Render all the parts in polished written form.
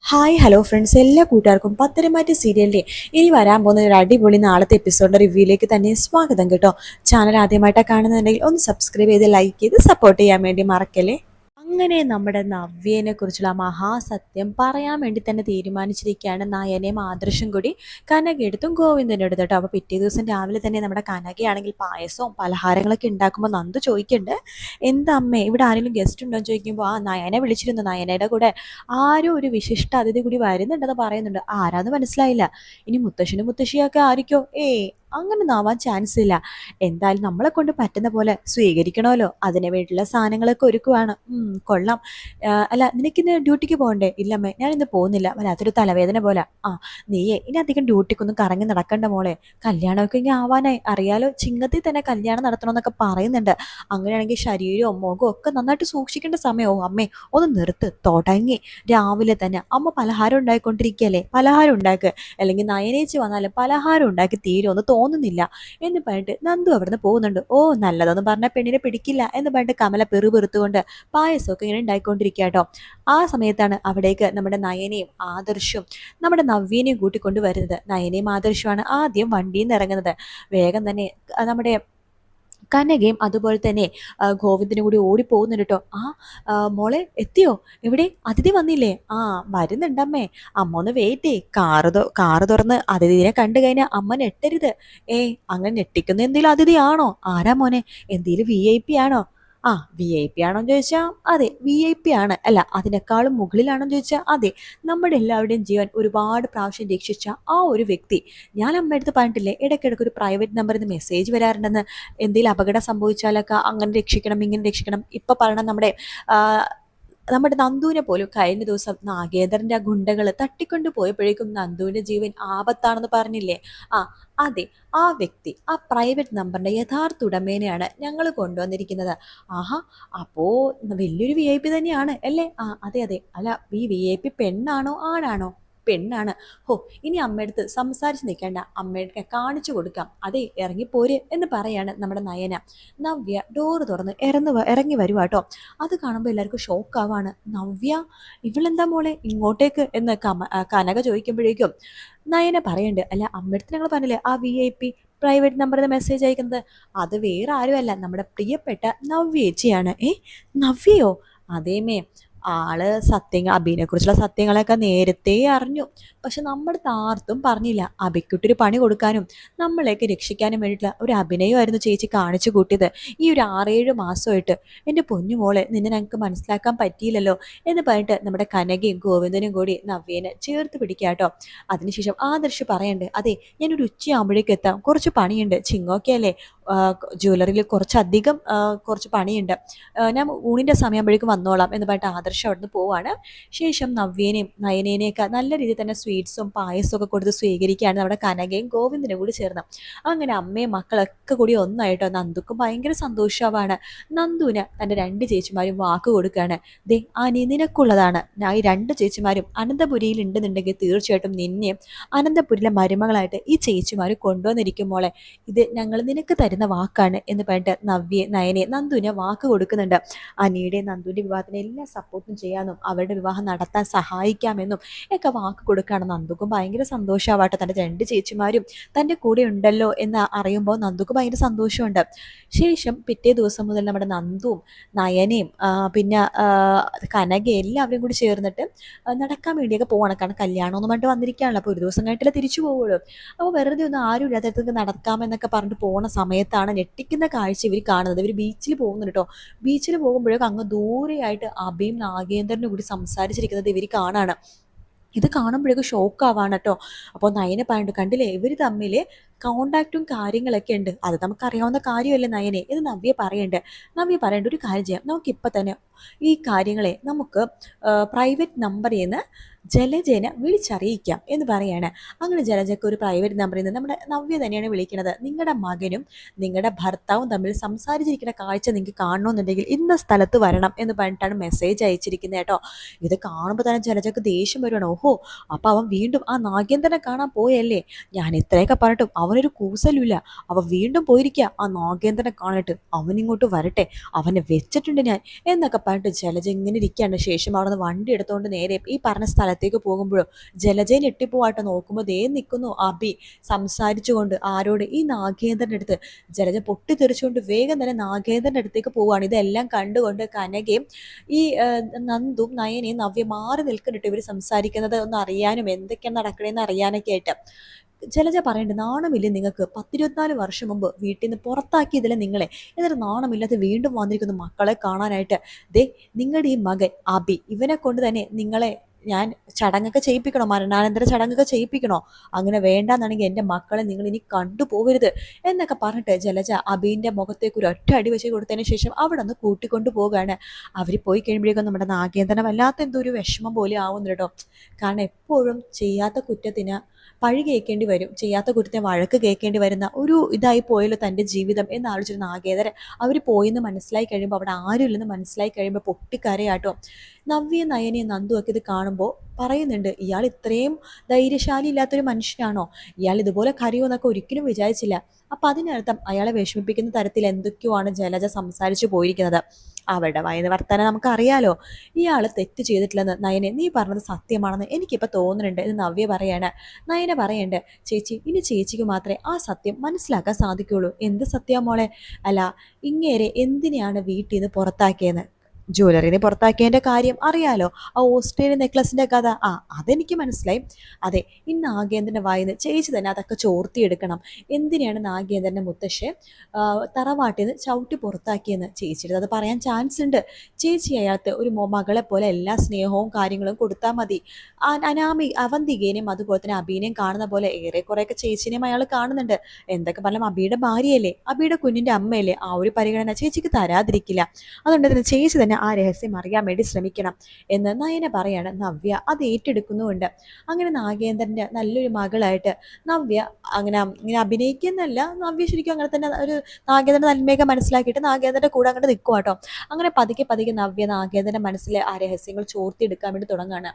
Hi hello friends, എല്ലാ കൂട്ടുകാർക്കും പത്തരമാറ്റ് സീരിയലിൻ്റെ ഇനി വരാൻ പോകുന്ന ഒരു അടിപൊളി നാളത്തെ എപ്പിസോഡിൻ്റെ റിവ്യൂയിലേക്ക് തന്നെ സ്വാഗതം കേട്ടോ. ചാനൽ ആദ്യമായിട്ടാണ് കാണുന്നുണ്ടെങ്കിൽ ഒന്ന് സബ്സ്ക്രൈബ് ചെയ്ത് ലൈക്ക് ചെയ്ത് സപ്പോർട്ട് ചെയ്യാൻ വേണ്ടി മറക്കല്ലേ. അങ്ങനെ നമ്മുടെ നവ്യനെ കുറിച്ചുള്ള മഹാസത്യം പറയാൻ വേണ്ടി തന്നെ തീരുമാനിച്ചിരിക്കുകയാണ് നയനയും ആദർശം കൂടി കനകയെടുത്തും ഗോവിന്ദൻ്റെ അടുത്ത് കേട്ടോ. അപ്പോൾ പിറ്റേ ദിവസം രാവിലെ തന്നെ നമ്മുടെ കനകയാണെങ്കിൽ പായസവും പലഹാരങ്ങളൊക്കെ ഉണ്ടാക്കുമ്പോൾ നന്ദു ചോദിക്കുന്നുണ്ട്, എന്താ അമ്മേ ഇവിടെ ആരെങ്കിലും ഗസ്റ്റ് ഉണ്ടോ എന്ന് ചോദിക്കുമ്പോൾ ആ നയനെ വിളിച്ചിരുന്നു, നയനയുടെ കൂടെ ആരും ഒരു വിശിഷ്ട അതിഥി കൂടി വരുന്നുണ്ടെന്ന് പറയുന്നുണ്ട്. ആരാന്ന് മനസ്സിലായില്ല. ഇനി മുത്തശ്ശനും മുത്തശ്ശിയൊക്കെ ആയിരിക്കോ? അങ്ങനെ ആവാൻ ചാൻസ് ഇല്ല. എന്തായാലും നമ്മളെ കൊണ്ട് പറ്റുന്ന പോലെ സ്വീകരിക്കണമല്ലോ, അതിന് വേണ്ടിയുള്ള സാധനങ്ങളൊക്കെ ഒരുക്കുവാണ്. കൊള്ളാം. അല്ല നിനക്കിന്ന് ഡ്യൂട്ടിക്ക് പോകണ്ടേ? ഇല്ലമ്മേ ഞാനിന്ന് പോകുന്നില്ല, വല്ലാത്തൊരു തലവേദന പോലെ. നീയേ ഇനി അധികം ഡ്യൂട്ടിക്കൊന്നും കറങ്ങി നടക്കണ്ട മോളെ, കല്യാണമൊക്കെ ഇങ്ങനെ ആവാനായി. അറിയാലോ, ചിങ്ങത്തിൽ തന്നെ കല്യാണം നടത്തണമെന്നൊക്കെ പറയുന്നുണ്ട്. അങ്ങനെയാണെങ്കിൽ ശരീരവും മുഖവും ഒക്കെ നന്നായിട്ട് സൂക്ഷിക്കേണ്ട സമയമോ അമ്മേ. ഒന്ന് നിർത്ത്, തുടങ്ങി രാവിലെ തന്നെ അമ്മ പലഹാരം ഉണ്ടായിക്കൊണ്ടിരിക്കുകയല്ലേ, പലഹാരം ഉണ്ടാക്കുക, അല്ലെങ്കിൽ നയനേച്ചി വന്നാലും പലഹാരം ഉണ്ടാക്കി തീരുമെന്ന് തോന്നുന്നില്ല എന്ന് പറഞ്ഞിട്ട് നന്ദു അവിടുന്ന് പോകുന്നുണ്ട്. നല്ലതൊന്നും പറഞ്ഞ പെണ്ണിനെ പിടിക്കില്ല എന്ന് പറഞ്ഞിട്ട് കമല പെറുപെറുത്തുകൊണ്ട് പായസമൊക്കെ ഇങ്ങനെ ഉണ്ടായിക്കൊണ്ടിരിക്കുക കേട്ടോ. ആ സമയത്താണ് അവിടേക്ക് നമ്മുടെ നയനയും ആദർശവും നമ്മുടെ നവ്യനെയും കൂട്ടിക്കൊണ്ട് വരുന്നത്. നയനയും ആദർശമാണ് ആദ്യം വണ്ടിയിൽ നിന്ന് ഇറങ്ങുന്നത്. വേഗം തന്നെ നമ്മുടെ കനകയും അതുപോലെ തന്നെ ഗോവിന്ദനും കൂടി ഓടിപ്പോകുന്നുണ്ട് കേട്ടോ. മോളെ എത്തിയോ? എവിടെ അതിഥി വന്നില്ലേ? വരുന്നുണ്ടമ്മേ. അമ്മ ഒന്ന് വെയിറ്റ് ചെയ്യ്. കാറ് തുറന്ന് അതിഥിനെ കണ്ടു കഴിഞ്ഞാൽ അമ്മ ഞെട്ടരുത്. അങ്ങനെ ഞെട്ടിക്കുന്ന എന്തെങ്കിലും അതിഥിയാണോ? ആരാ മോനെ? എന്തെങ്കിലും VIP ആണോ? VIP ആണോന്ന് ചോദിച്ചാൽ അതെ, VIP ആണ്. അല്ല അതിനേക്കാളും മുകളിലാണോന്ന് ചോദിച്ചാൽ അതെ. നമ്മുടെ എല്ലാവരുടെയും ജീവൻ ഒരുപാട് പ്രാവശ്യം രക്ഷിച്ച ആ ഒരു വ്യക്തി. ഞാൻ അമ്മ അടുത്ത് പറഞ്ഞിട്ടില്ലേ, ഇടയ്ക്കിടയ്ക്ക് ഒരു പ്രൈവറ്റ് നമ്പറിൽ നിന്ന് മെസ്സേജ് വരാറുണ്ടെന്ന്. എന്തെങ്കിലും അപകടം സംഭവിച്ചാലൊക്കെ അങ്ങനെ രക്ഷിക്കണം ഇങ്ങനെ രക്ഷിക്കണം. ഇപ്പം പറയണം നമ്മുടെ നന്ദുവിനെ പോലും കഴിഞ്ഞ ദിവസം നാഗേന്ദ്രന്റെ ആ ഗുണ്ടകൾ തട്ടിക്കൊണ്ടു പോയപ്പോഴേക്കും നന്ദുവിന്റെ ജീവൻ ആപത്താണെന്ന് പറഞ്ഞില്ലേ. അതെ, ആ വ്യക്തി, ആ പ്രൈവറ്റ് നമ്പറിന്റെ യഥാർത്ഥ ഉടമേനെയാണ് ഞങ്ങൾ കൊണ്ടുവന്നിരിക്കുന്നത്. അപ്പോ വലിയൊരു VIP തന്നെയാണ് അല്ലേ? അതെ അതെ. അല്ല, ഈ VIP പെണ്ണാണോ ആണാണോ? പെണ്ണാണ്. ഇനി അമ്മയടുത്ത് സംസാരിച്ച് നിൽക്കേണ്ട, അമ്മയുടെ കാണിച്ചു കൊടുക്കാം. അതെ, ഇറങ്ങിപ്പോര് എന്ന് പറയാണ് നമ്മുടെ നയന. നവ്യ ഡോറ് തുറന്ന് ഇറങ്ങി വരുവാട്ടോ. അത് കാണുമ്പോൾ എല്ലാവർക്കും ഷോക്കാവാണ്. നവ്യ, ഇവളെന്താ മോളെ ഇങ്ങോട്ടേക്ക് എന്ന് കനക ചോദിക്കുമ്പോഴേക്കും നയന പറയുന്നുണ്ട്, അല്ല അമ്മയടുത്ത് ഞങ്ങൾ പറഞ്ഞില്ലേ ആ VIP പ്രൈവറ്റ് നമ്പറിൽ മെസ്സേജ് അയക്കുന്നത്, അത് വേറെ ആരുമല്ല, നമ്മുടെ പ്രിയപ്പെട്ട നവ്യേച്ചിയാണ്. നവ്യയോ? അതേമേ, ആള് അബിനെ കുറിച്ചുള്ള സത്യങ്ങളൊക്കെ നേരത്തെ അറിഞ്ഞു. പക്ഷെ നമ്മുടെ ആർത്തും പറഞ്ഞില്ല. അബിക്കുട്ടൊരു പണി കൊടുക്കാനും നമ്മളെയൊക്കെ രക്ഷിക്കാനും വേണ്ടിയിട്ടുള്ള ഒരു അഭിനയമായിരുന്നു ചേച്ചി കാണിച്ചു കൂട്ടിയത്. ഈ ഒരു 6-7 മാസമായിട്ട് എൻ്റെ പൊന്നുമോളെ നിന്നെ ഞങ്ങൾക്ക് മനസ്സിലാക്കാൻ പറ്റിയില്ലല്ലോ എന്ന് പറഞ്ഞിട്ട് നമ്മുടെ കനകയും ഗോവിന്ദനും കൂടി നവ്യേനെ ചേർത്ത് പിടിക്കാട്ടോ. അതിനുശേഷം ആദർശ് പറയണ്ട്, അതെ ഞാനൊരു ഉച്ചയാകുമ്പോഴേക്ക് എത്താം, കുറച്ച് പണിയുണ്ട്. ചിങ്ങോക്കെ അല്ലേ, ജ്വല്ലറിയിൽ കുറച്ച് പണിയുണ്ട്. ഞാൻ ഊണിൻ്റെ സമയമാകുമ്പോഴേക്കും വന്നോളാം എന്ന് പറഞ്ഞിട്ട് ആദർശം അവിടുന്ന് പോവാണ്. ശേഷം നവ്യേനെയും നയനേനെയൊക്കെ നല്ല രീതിയിൽ തന്നെ സ്വീറ്റ്സും പായസവും ഒക്കെ കൊടുത്ത് സ്വീകരിക്കുകയാണ് നമ്മുടെ കനകയും ഗോവിന്ദനും കൂടി ചേർന്ന്. അങ്ങനെ അമ്മയും മക്കളൊക്കെ കൂടി ഒന്നായിട്ടോ. നന്ദുക്കും ഭയങ്കര സന്തോഷമാണ്. നന്ദുവിന് തൻ്റെ 2 ചേച്ചിമാരും വാക്ക് കൊടുക്കുകയാണ്, ദേ നിനക്കുള്ളതാണ്. ഞാൻ ഈ 2 ചേച്ചിമാരും അനന്തപുരിയിൽ ഉണ്ടെന്നുണ്ടെങ്കിൽ തീർച്ചയായിട്ടും നിന്നെയും അനന്തപുരിയിലെ മരുമകളായിട്ട് ഈ ചേച്ചിമാർ കൊണ്ടുവന്നിരിക്കും മോളെ. ഇത് ഞങ്ങൾ നിനക്ക് തരുന്ന വാക്കാണ് എന്ന് പറഞ്ഞിട്ട് നയനെ നന്ദുവിനെ വാക്ക് കൊടുക്കുന്നുണ്ട്. അനിയുടെ നന്ദുവിൻ്റെ വിവാഹത്തിന് എല്ലാ സപ്പോർട്ടും ചെയ്യാമെന്നും അവരുടെ വിവാഹം നടത്താൻ സഹായിക്കാമെന്നും ഒക്കെ വാക്ക് കൊടുക്കുകയാണ്. നന്ദുക്കും ഭയങ്കര സന്തോഷമാവട്ടെ, തൻ്റെ 2 ചേച്ചിമാരും തൻ്റെ കൂടെ ഉണ്ടല്ലോ എന്ന് അറിയുമ്പോൾ നന്ദുക്ക് ഭയങ്കര സന്തോഷമുണ്ട്. ശേഷം പിറ്റേ ദിവസം മുതൽ നമ്മുടെ നന്ദുവും നയനയും പിന്നെ കനകയും എല്ലാവരും കൂടി ചേർന്നിട്ട് നടക്കാൻ വേണ്ടിയൊക്കെ പോകണം. കാരണം കല്യാണം ഒന്നും പറഞ്ഞിട്ട് വന്നിരിക്കുകയാണല്ലോ, അപ്പോൾ ഒരു ദിവസം കഴിഞ്ഞിട്ടല്ലേ തിരിച്ചു പോകുള്ളൂ. അപ്പോൾ വെറുതെ ഒന്നും ആരും ഇല്ലാത്തടത്തേക്ക് നടക്കാമെന്നൊക്കെ പറഞ്ഞിട്ട് പോകുന്ന സമയത്താണ് ഞെട്ടിക്കുന്ന കാഴ്ച ഇവർ കാണുന്നത്. ഇവർ ബീച്ചിൽ പോകുന്നുണ്ട് കേട്ടോ. ബീച്ചിൽ പോകുമ്പോഴേക്കും അങ്ങ് ദൂരെയായിട്ട് അബിയും നാഗേന്ദ്രനും കൂടി സംസാരിച്ചിരിക്കുന്നത് ഇവർ കാണാണ്. ഇത് കാണുമ്പോഴേക്കും ഷോക്കാവാണ് കേട്ടോ. അപ്പോൾ നയന പറഞ്ഞിട്ട്, കണ്ടില്ലേ ഇവർ തമ്മിൽ കോണ്ടാക്റ്റും കാര്യങ്ങളൊക്കെ ഉണ്ട്, അത് നമുക്കറിയാവുന്ന കാര്യമല്ലേ നയനെ എന്ന് നവ്യ പറയേണ്ട ഒരു കാര്യം ചെയ്യാം. നമുക്കിപ്പോൾ തന്നെ ഈ കാര്യങ്ങളെ നമുക്ക് പ്രൈവറ്റ് നമ്പറിൽ നിന്ന് ജലജേനെ വിളിച്ചറിയിക്കാം എന്ന് പറയാണ്. അങ്ങനെ ജലജയ്ക്ക് ഒരു പ്രൈവറ്റ് നമ്പറിൽ നിന്ന് നമ്മുടെ നവ്യ തന്നെയാണ് വിളിക്കുന്നത്. നിങ്ങളുടെ മകനും നിങ്ങളുടെ ഭർത്താവും തമ്മിൽ സംസാരിച്ചിരിക്കുന്ന കാഴ്ച നിങ്ങൾക്ക് കാണണമെന്നുണ്ടെങ്കിൽ ഇന്ന സ്ഥലത്ത് വരണം എന്ന് പറഞ്ഞിട്ടാണ് മെസ്സേജ് അയച്ചിരിക്കുന്നത് കേട്ടോ. ഇത് കാണുമ്പോൾ തന്നെ ജലജയ്ക്ക് ദേഷ്യം വരുവാണ്. അപ്പോൾ അവൻ വീണ്ടും ആ നാഗേന്ദ്രനെ കാണാൻ പോയല്ലേ, ഞാൻ ഇത്രയൊക്കെ പറഞ്ഞിട്ടും അവൻ അവനൊരു കൂസലുമില്ല. അവ വീണ്ടും പോയിരിക്കുക ആ നാഗേന്ദ്രനെ കാണിട്ട്. അവനിങ്ങോട്ട് വരട്ടെ, അവനെ വെച്ചിട്ടുണ്ട് ഞാൻ എന്നൊക്കെ പറഞ്ഞിട്ട് ജലജ ഇങ്ങനെ ഇരിക്കുകയാണ്. ശേഷം അവിടെ നിന്ന് വണ്ടി എടുത്തുകൊണ്ട് നേരെ ഈ പറഞ്ഞ സ്ഥലത്തേക്ക് പോകുമ്പോഴോ ജലജയെ ഞെട്ടിപ്പോവാട്ടോ. നോക്കുമ്പോൾ ദേ നിൽക്കുന്നു അബി സംസാരിച്ചുകൊണ്ട് ആരോട്, ഈ നാഗേന്ദ്രൻ്റെ അടുത്ത്. ജലജ പൊട്ടിത്തെറിച്ചുകൊണ്ട് വേഗം തന്നെ നാഗേന്ദ്രൻ്റെ അടുത്തേക്ക് പോവുകയാണ്. ഇതെല്ലാം കണ്ടുകൊണ്ട് കനകയും ഈ നന്ദും നയനയും നവ്യ മാറി നിൽക്കുന്നുണ്ട്. ഇവർ സംസാരിക്കുന്നത് ഒന്ന് അറിയാനും എന്തൊക്കെയാണ് നടക്കണേന്ന് അറിയാനൊക്കെ ആയിട്ട്. ജലജ പറയണ്ട്, നാണമില്ലേ നിങ്ങൾക്ക്? 10-24 വർഷം മുമ്പ് വീട്ടിൽ നിന്ന് പുറത്താക്കിയതില്ല നിങ്ങളെ, എന്നിട്ട് നാണമില്ലാതെ വീണ്ടും വന്നിരിക്കുന്നു മക്കളെ കാണാനായിട്ട്. ദേ നിങ്ങളുടെ ഈ മകൻ അബി, ഇവനെ കൊണ്ട് തന്നെ നിങ്ങളെ ഞാൻ ചടങ്ങൊക്കെ ചെയ്യിപ്പിക്കണോ, മരണാനന്തര ചടങ്ങൊക്കെ ചെയ്യിപ്പിക്കണോ? അങ്ങനെ വേണ്ടാന്നാണെങ്കിൽ എൻ്റെ മക്കളെ നിങ്ങൾ ഇനി കണ്ടുപോകരുത് എന്നൊക്കെ പറഞ്ഞിട്ട് ജലജ അബീൻ്റെ മുഖത്തേക്ക് ഒരു ഒറ്റ അടി വെച്ച് കൊടുത്തതിന് ശേഷം അവിടെ നിന്ന് കൂട്ടിക്കൊണ്ട് പോവുകയാണ്. അവർ പോയി കഴിയുമ്പോഴേക്കും നമ്മുടെ നാഗേന്ദ്രനെ വല്ലാത്ത എന്തോ ഒരു വിഷമം പോലെ ആവുന്നു കേട്ടോ. കാരണം എപ്പോഴും ചെയ്യാത്ത കുറ്റത്തിന് പഴി കേൾക്കേണ്ടി വരും, ചെയ്യാത്ത കുറ്റത്തിന് വഴക്ക് കേൾക്കേണ്ടി വരുന്ന ഒരു ഇതായി പോയല്ലോ തൻ്റെ ജീവിതം എന്നാലോചിച്ചിട്ട് നാഗേന്ദ്രൻ അവർ പോയെന്ന് മനസ്സിലായി കഴിയുമ്പോൾ, അവിടെ ആരും ഇല്ലെന്ന് മനസ്സിലായി കഴിയുമ്പോൾ പൊട്ടിക്കരയാട്ടോ. നവ്യയും നയനയും നന്ദും ഒക്കെ ഇത് കാണുമ്പോൾ പറയുന്നുണ്ട്, ഇയാൾ ഇത്രയും ധൈര്യശാലി ഇല്ലാത്തൊരു മനുഷ്യനാണോ, ഇയാൾ ഇതുപോലെ കരയുമെന്നൊക്കെ ഒരിക്കലും വിചാരിച്ചില്ല. അപ്പം അതിനർത്ഥം അയാളെ വിഷമിപ്പിക്കുന്ന തരത്തിൽ എന്തൊക്കെയാണ് ജലജ സംസാരിച്ചു പോയിരിക്കുന്നത്. അവരുടെ വായന വർത്താനം നമുക്കറിയാലോ. ഇയാൾ തെറ്റ് ചെയ്തിട്ടില്ലെന്ന്. നയനെ നീ പറഞ്ഞത് സത്യമാണെന്ന് എനിക്കിപ്പോൾ തോന്നുന്നുണ്ട് എന്ന് നവ്യ പറയാണ്. നയന പറയണ്ട്, ചേച്ചി ഇനി ചേച്ചിക്ക് മാത്രമേ ആ സത്യം മനസ്സിലാക്കാൻ സാധിക്കുകയുള്ളൂ. എന്ത് സത്യം മോളെ? അല്ല, ഇങ്ങേരെ എന്തിനെയാണ് വീട്ടിൽ നിന്ന് പുറത്താക്കിയെന്ന്? ജ്വല്ലറിനെ പുറത്താക്കിയതിൻ്റെ കാര്യം അറിയാലോ, ആ ഓസ്ട്രേലിയൻ നെക്ലസിൻ്റെ കഥ. അതെനിക്ക് മനസ്സിലായി. അതെ, ഈ നാഗേന്ദ്രൻ്റെ വായിന്ന് ചേച്ചി തന്നെ അതൊക്കെ ചോർത്തിയെടുക്കണം. എന്തിനാണ് നാഗേന്ദ്രൻ്റെ മുത്തശ്ശെ തറവാട്ടിൽ നിന്ന് ചവിട്ടി പുറത്താക്കിയെന്ന് ചേച്ചിയുടെ അത് പറയാൻ ചാൻസ് ഉണ്ട്. ചേച്ചി അയാൾക്ക് ഒരു മകളെ പോലെ എല്ലാ സ്നേഹവും കാര്യങ്ങളും കൊടുത്താൽ മതി. അവന്തികേനെയും അതുപോലെ തന്നെ അബീനെയും കാണുന്ന പോലെ ഏറെക്കുറെയൊക്കെ ചേച്ചിനെയും അയാൾ കാണുന്നുണ്ട്. എന്തൊക്കെ പറഞ്ഞാൽ അബിയുടെ ഭാര്യയല്ലേ, അബിയുടെ കുഞ്ഞിൻ്റെ അമ്മയല്ലേ, ആ ഒരു പരിഗണന ചേച്ചിക്ക് തരാതിരിക്കില്ല. അതുകൊണ്ട് തന്നെ ചേച്ചി തന്നെ ആ രഹസ്യം അറിയാൻ വേണ്ടി ശ്രമിക്കണം എന്ന് നയന പറയാണ്. നവ്യ അത് ഏറ്റെടുക്കുന്നുമുണ്ട്. അങ്ങനെ നാഗേന്ദ്രൻ്റെ നല്ലൊരു മകളായിട്ട് നവ്യ ഇങ്ങനെ അഭിനയിക്കുന്നല്ല, നവ്യ ശരിക്കും അങ്ങനെ തന്നെ ഒരു നാഗേന്ദ്രൻ്റെ നന്മയൊക്കെ മനസ്സിലാക്കിയിട്ട് നാഗേന്ദ്രൻ്റെ കൂടെ അങ്ങോട്ട് നിൽക്കും കേട്ടോ. അങ്ങനെ പതുക്കെ പതുക്കെ നവ്യ നാഗേന്ദ്രൻ്റെ മനസ്സിലെ ആ രഹസ്യങ്ങൾ ചോർത്തിയെടുക്കാൻ വേണ്ടി തുടങ്ങുകയാണ്.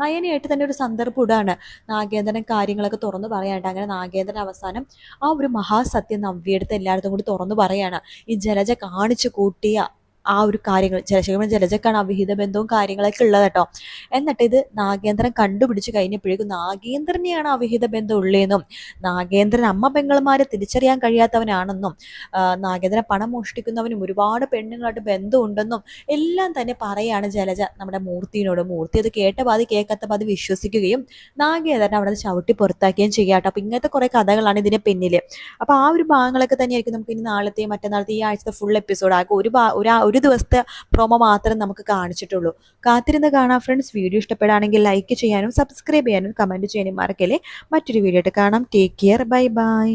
നയനയായിട്ട് തന്നെ ഒരു സന്ദർഭം ഇടാണ് നാഗേന്ദ്രൻ കാര്യങ്ങളൊക്കെ തുറന്നു പറയാനായിട്ട്. അങ്ങനെ നാഗേന്ദ്രൻ അവസാനം ആ ഒരു മഹാസത്യം നവ്യയെടുത്ത് എല്ലായിടത്തും കൂടി തുറന്നു പറയാണ്. ഈ ജലജ കാണിച്ചു കൂട്ടിയ ആ ഒരു കാര്യങ്ങൾ ജലജക്കാണ് അവിഹിത ബന്ധവും കാര്യങ്ങളൊക്കെ ഉള്ളത് കേട്ടോ. എന്നിട്ട് ഇത് നാഗേന്ദ്രൻ കണ്ടുപിടിച്ച് കഴിഞ്ഞപ്പോഴേക്കും നാഗേന്ദ്രനെയാണ് അവിഹിത ബന്ധം ഉള്ളതെന്നും നാഗേന്ദ്രൻ അമ്മ പെങ്ങൾമാരെ തിരിച്ചറിയാൻ കഴിയാത്തവനാണെന്നും നാഗേന്ദ്രൻ പണം മോഷ്ടിക്കുന്നവനും ഒരുപാട് പെണ്ണുങ്ങളായിട്ട് ബന്ധമുണ്ടെന്നും എല്ലാം തന്നെ പറയാണ് ജലജ നമ്മുടെ മൂർത്തിനോട്. മൂർത്തി അത് കേട്ട പാതി കേൾക്കാത്ത പാതി വിശ്വസിക്കുകയും നാഗേന്ദ്രൻ അവിടെ ചവിട്ടി പുറത്താക്കുകയും ചെയ്യാട്ടോ. അപ്പം ഇങ്ങനത്തെ കുറേ കഥകളാണ് ഇതിന് പിന്നിൽ. അപ്പോൾ ആ ഒരു ഭാഗങ്ങളൊക്കെ തന്നെയായിരിക്കും നമുക്ക് ഇനി നാളത്തെയും മറ്റന്നാളത്തെ ഈ ആഴ്ചത്തെ ഫുൾ എപ്പിസോഡ് ആകും. ഒരു ദിവസത്തെ പ്രൊമോ മാത്രം നമുക്ക് കാണിച്ചിട്ടുള്ളൂ. കാത്തിരുന്ന് കാണാം ഫ്രണ്ട്സ്. വീഡിയോ ഇഷ്ടപ്പെടുകയാണെങ്കിൽ ലൈക്ക് ചെയ്യാനും സബ്സ്ക്രൈബ് ചെയ്യാനും കമൻറ്റ് ചെയ്യാനും മറക്കല്ലേ. മറ്റൊരു വീഡിയോ ആയിട്ട് കാണാം. Take care. Bye bye.